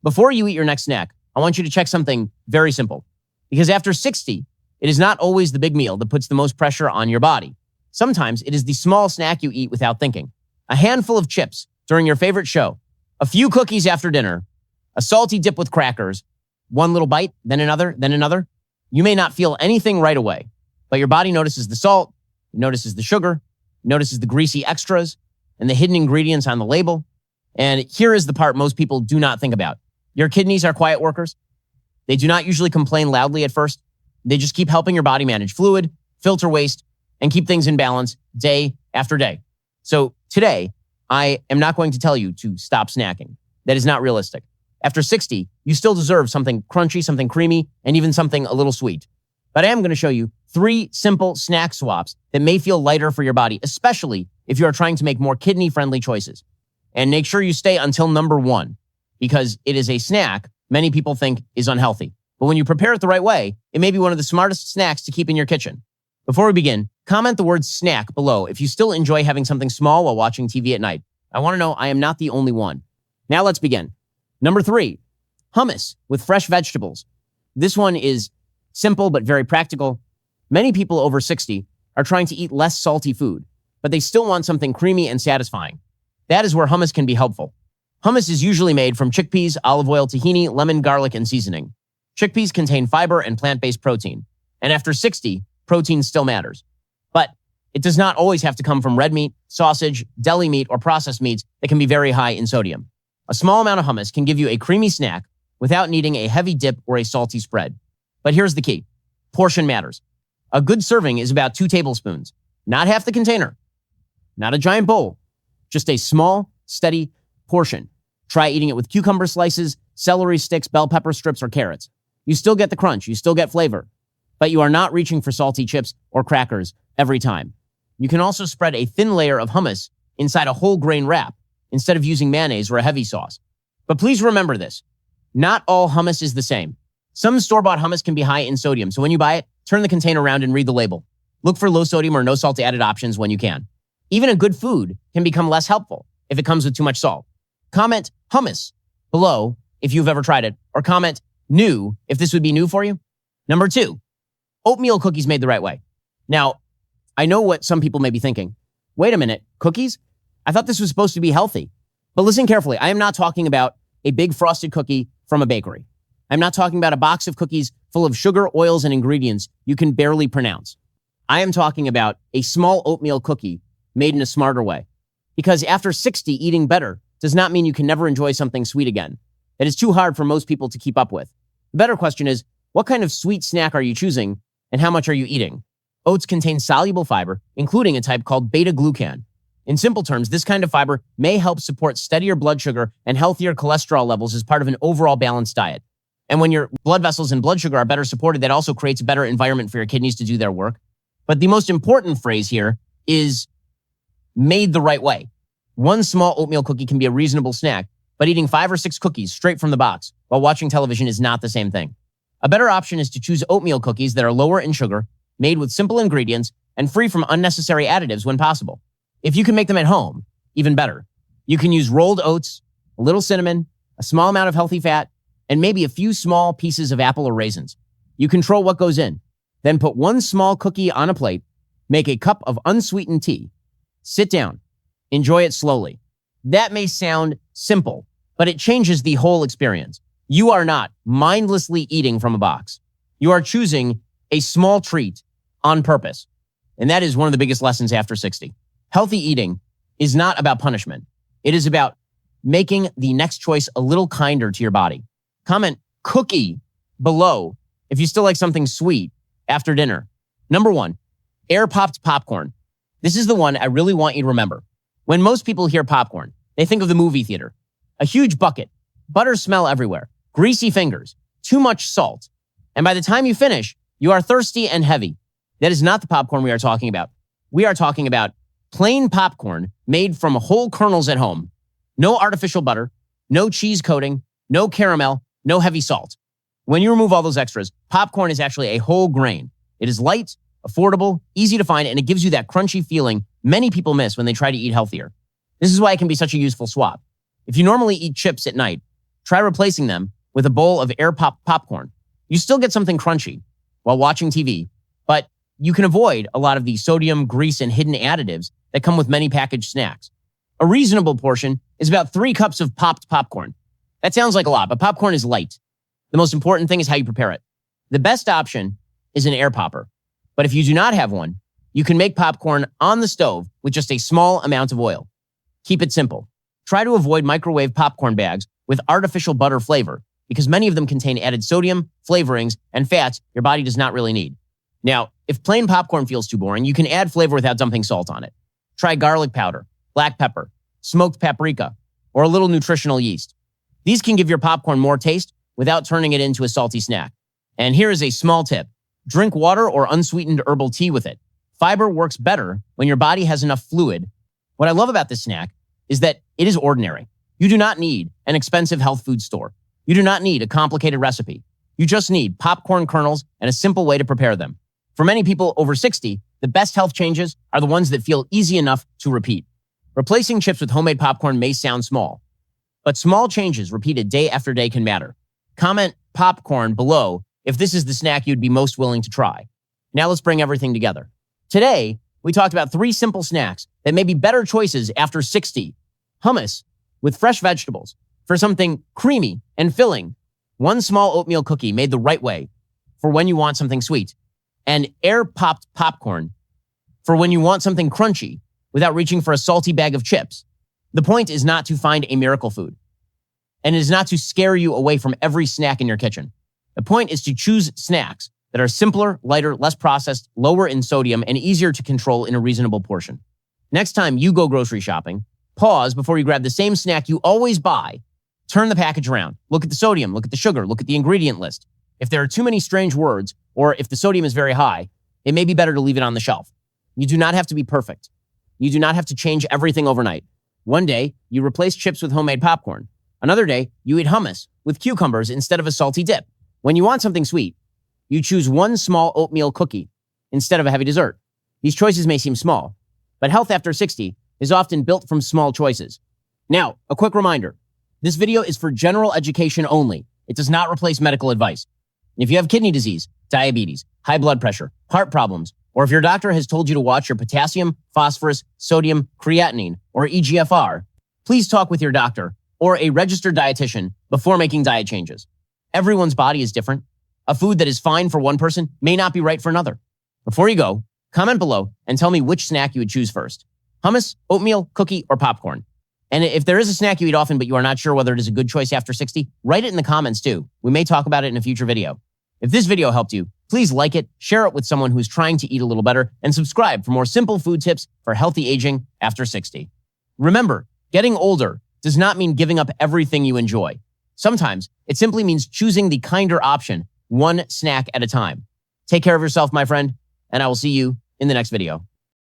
Before you eat your next snack, I want you to check something very simple. Because after 60, it is not always the big meal that puts the most pressure on your body. Sometimes it is the small snack you eat without thinking. A handful of chips during your favorite show, a few cookies after dinner, a salty dip with crackers, one little bite, then another, then another. You may not feel anything right away, but your body notices the salt, notices the sugar, notices the greasy extras, and the hidden ingredients on the label. And here is the part most people do not think about. Your kidneys are quiet workers. They do not usually complain loudly at first. They just keep helping your body manage fluid, filter waste, and keep things in balance day after day. So today, I am not going to tell you to stop snacking. That is not realistic. After 60, you still deserve something crunchy, something creamy, and even something a little sweet. But I am going to show you 3 simple snack swaps that may feel lighter for your body, especially if you are trying to make more kidney-friendly choices. And make sure you stay until number 1, because it is a snack many people think is unhealthy. But when you prepare it the right way, it may be one of the smartest snacks to keep in your kitchen. Before we begin, comment the word snack below if you still enjoy having something small while watching TV at night. I want to know I am not the only one. Now let's begin. Number 3, hummus with fresh vegetables. This one is simple but very practical. Many people over 60 are trying to eat less salty food, but they still want something creamy and satisfying. That is where hummus can be helpful. Hummus is usually made from chickpeas, olive oil, tahini, lemon, garlic, and seasoning. Chickpeas contain fiber and plant-based protein. And after 60, protein still matters. But it does not always have to come from red meat, sausage, deli meat, or processed meats that can be very high in sodium. A small amount of hummus can give you a creamy snack without needing a heavy dip or a salty spread. But here's the key. Portion matters. A good serving is about 2 tablespoons, not half the container, not a giant bowl, just a small, steady portion. Try eating it with cucumber slices, celery sticks, bell pepper strips, or carrots. You still get the crunch, you still get flavor, but you are not reaching for salty chips or crackers every time. You can also spread a thin layer of hummus inside a whole grain wrap instead of using mayonnaise or a heavy sauce. But please remember this. Not all hummus is the same. Some store-bought hummus can be high in sodium, so when you buy it, turn the container around and read the label. Look for low sodium or no salt added options when you can. Even a good food can become less helpful if it comes with too much salt. Comment hummus below if you've ever tried it, or comment new if this would be new for you. Number 2, oatmeal cookies made the right way. Now, I know what some people may be thinking. Wait a minute, cookies? I thought this was supposed to be healthy. But listen carefully. I am not talking about a big frosted cookie from a bakery. I'm not talking about a box of cookies full of sugar, oils, and ingredients you can barely pronounce. I am talking about a small oatmeal cookie made in a smarter way. Because after 60, eating better does not mean you can never enjoy something sweet again. It is too hard for most people to keep up with. The better question is, what kind of sweet snack are you choosing and how much are you eating? Oats contain soluble fiber, including a type called beta-glucan. In simple terms, this kind of fiber may help support steadier blood sugar and healthier cholesterol levels as part of an overall balanced diet. And when your blood vessels and blood sugar are better supported, that also creates a better environment for your kidneys to do their work. But the most important phrase here is made the right way. One small oatmeal cookie can be a reasonable snack, but eating 5 or 6 cookies straight from the box while watching television is not the same thing. A better option is to choose oatmeal cookies that are lower in sugar, made with simple ingredients, and free from unnecessary additives when possible. If you can make them at home, even better. You can use rolled oats, a little cinnamon, a small amount of healthy fat, and maybe a few small pieces of apple or raisins. You control what goes in. Then put 1 small cookie on a plate, make a cup of unsweetened tea, sit down, enjoy it slowly. That may sound simple, but it changes the whole experience. You are not mindlessly eating from a box. You are choosing a small treat on purpose. And that is one of the biggest lessons after 60. Healthy eating is not about punishment. It is about making the next choice a little kinder to your body. Comment cookie below if you still like something sweet after dinner. Number 1, air-popped popcorn. This is the one I really want you to remember. When most people hear popcorn, they think of the movie theater. A huge bucket, butter smell everywhere, greasy fingers, too much salt. And by the time you finish, you are thirsty and heavy. That is not the popcorn we are talking about. We are talking about plain popcorn made from whole kernels at home. No artificial butter, no cheese coating, no caramel, no heavy salt. When you remove all those extras, popcorn is actually a whole grain. It is light, affordable, easy to find, and it gives you that crunchy feeling many people miss when they try to eat healthier. This is why it can be such a useful swap. If you normally eat chips at night, Try replacing them with a bowl of air pop popcorn. You still get something crunchy while watching TV, but you can avoid a lot of the sodium, grease, and hidden additives that come with many packaged snacks. A reasonable portion is about 3 cups of popped popcorn. That sounds like a lot, but popcorn is light. The most important thing is how you prepare it. The best option is an air popper. But if you do not have one, you can make popcorn on the stove with just a small amount of oil. Keep it simple. Try to avoid microwave popcorn bags with artificial butter flavor because many of them contain added sodium, flavorings, and fats your body does not really need. Now, if plain popcorn feels too boring, you can add flavor without dumping salt on it. Try garlic powder, black pepper, smoked paprika, or a little nutritional yeast. These can give your popcorn more taste without turning it into a salty snack. And here is a small tip. Drink water or unsweetened herbal tea with it. Fiber works better when your body has enough fluid. What I love about this snack is that it is ordinary. You do not need an expensive health food store. You do not need a complicated recipe. You just need popcorn kernels and a simple way to prepare them. For many people over 60, the best health changes are the ones that feel easy enough to repeat. Replacing chips with homemade popcorn may sound small, but small changes repeated day after day can matter. Comment popcorn below if this is the snack you'd be most willing to try. Now let's bring everything together. Today, we talked about 3 simple snacks that may be better choices after 60. Hummus with fresh vegetables for something creamy and filling. 1 small oatmeal cookie made the right way for when you want something sweet. And air-popped popcorn for when you want something crunchy without reaching for a salty bag of chips. The point is not to find a miracle food, and it is not to scare you away from every snack in your kitchen. The point is to choose snacks that are simpler, lighter, less processed, lower in sodium, and easier to control in a reasonable portion. Next time you go grocery shopping, pause before you grab the same snack you always buy. Turn the package around. Look at the sodium, look at the sugar, look at the ingredient list. If there are too many strange words, or if the sodium is very high, it may be better to leave it on the shelf. You do not have to be perfect. You do not have to change everything overnight. One day, you replace chips with homemade popcorn. Another day, you eat hummus with cucumbers instead of a salty dip. When you want something sweet, you choose 1 small oatmeal cookie instead of a heavy dessert. These choices may seem small, but health after 60 is often built from small choices. Now, a quick reminder. This video is for general education only. It does not replace medical advice. If you have kidney disease, diabetes, high blood pressure, heart problems, or if your doctor has told you to watch your potassium, phosphorus, sodium, creatinine, or EGFR, please talk with your doctor or a registered dietitian before making diet changes. Everyone's body is different. A food that is fine for one person may not be right for another. Before you go, comment below and tell me which snack you would choose first. Hummus, oatmeal, cookie, or popcorn. And if there is a snack you eat often but you are not sure whether it is a good choice after 60, write it in the comments too. We may talk about it in a future video. If this video helped you, please like it, share it with someone who's trying to eat a little better, and subscribe for more simple food tips for healthy aging after 60. Remember, getting older does not mean giving up everything you enjoy. Sometimes it simply means choosing the kinder option, 1 snack at a time. Take care of yourself, my friend, and I will see you in the next video.